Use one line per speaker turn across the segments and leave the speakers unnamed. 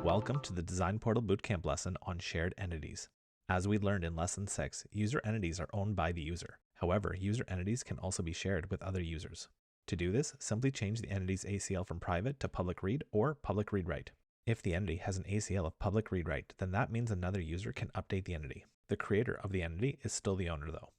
Welcome to the Design Portal BootCamp lesson on shared entities. As we learned in Lesson 6, user entities are owned by the user. However, user entities can also be shared with other users. To do this, simply change the entity's ACL from private to public read or public read-write. If the entity has an ACL of public read-write, then that means another user can update the entity. The creator of the entity is still the owner though.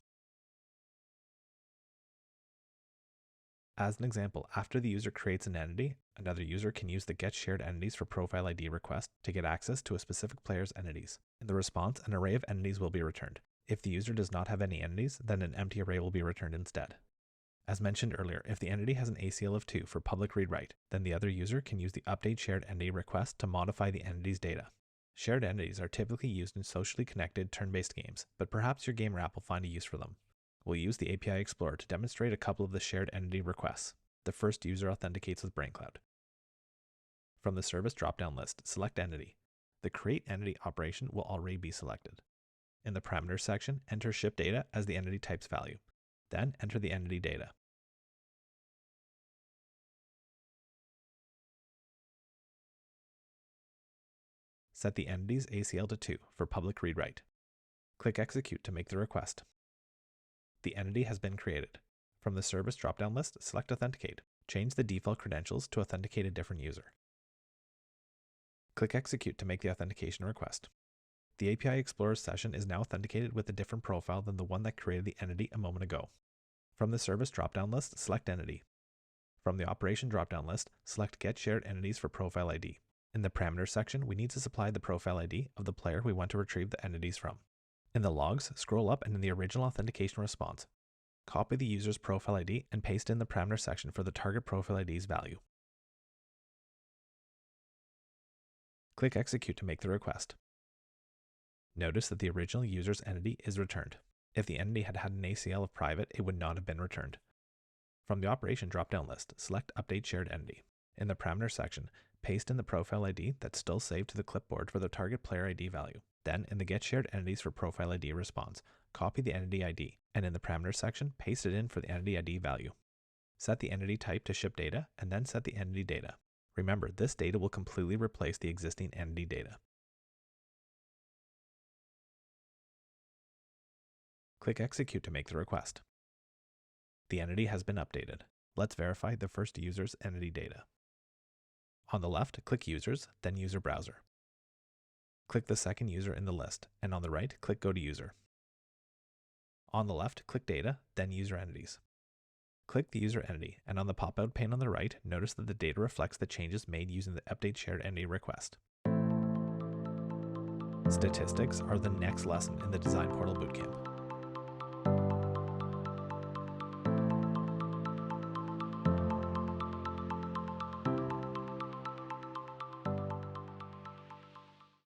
As an example, after the user creates an entity, another user can use the Get Shared Entities for Profile ID request to get access to a specific player's entities. In the response, an array of entities will be returned. If the user does not have any entities, then an empty array will be returned instead. As mentioned earlier, if the entity has an ACL of 2 for public read-write, then the other user can use the Update Shared Entity request to modify the entity's data. Shared entities are typically used in socially connected turn-based games, but perhaps your game app will find a use for them. We'll use the API Explorer to demonstrate a couple of the shared entity requests. The first user authenticates with brainCloud. From the service drop-down list, select Entity. The Create Entity operation will already be selected. In the Parameters section, enter ship data as the entity type's value. Then enter the entity data. Set the entity's ACL to 2 for public read-write. Click Execute to make the request. The entity has been created. From the service drop-down list, select Authenticate. Change the default credentials to authenticate a different user. Click Execute to make the authentication request. The API Explorer session is now authenticated with a different profile than the one that created the entity a moment ago. From the service drop-down list, select Entity. From the Operation drop-down list, select Get Shared Entities for Profile ID. In the Parameters section, we need to supply the profile ID of the player we want to retrieve the entities from. In the logs, scroll up and in the original authentication response, copy the user's profile ID and paste in the parameter section for the target profile ID's value. Click Execute to make the request. Notice that the original user's entity is returned. If the entity had had an ACL of private, it would not have been returned. From the Operation drop-down list, select Update Shared Entity. In the Parameter section, paste in the profile ID that's still saved to the clipboard for the target player ID value. Then, in the Get Shared Entities for Profile ID response, copy the entity ID, and in the Parameters section, paste it in for the entity ID value. Set the entity type to ship data, and then set the entity data. Remember, this data will completely replace the existing entity data. Click Execute to make the request. The entity has been updated. Let's verify the first user's entity data. On the left, click Users, then User Browser. Click the second user in the list, and on the right, click Go to User. On the left, click Data, then User Entities. Click the user entity, and on the pop-out pane on the right, notice that the data reflects the changes made using the Update Shared Entity request. Statistics are the next lesson in the Design Portal Bootcamp.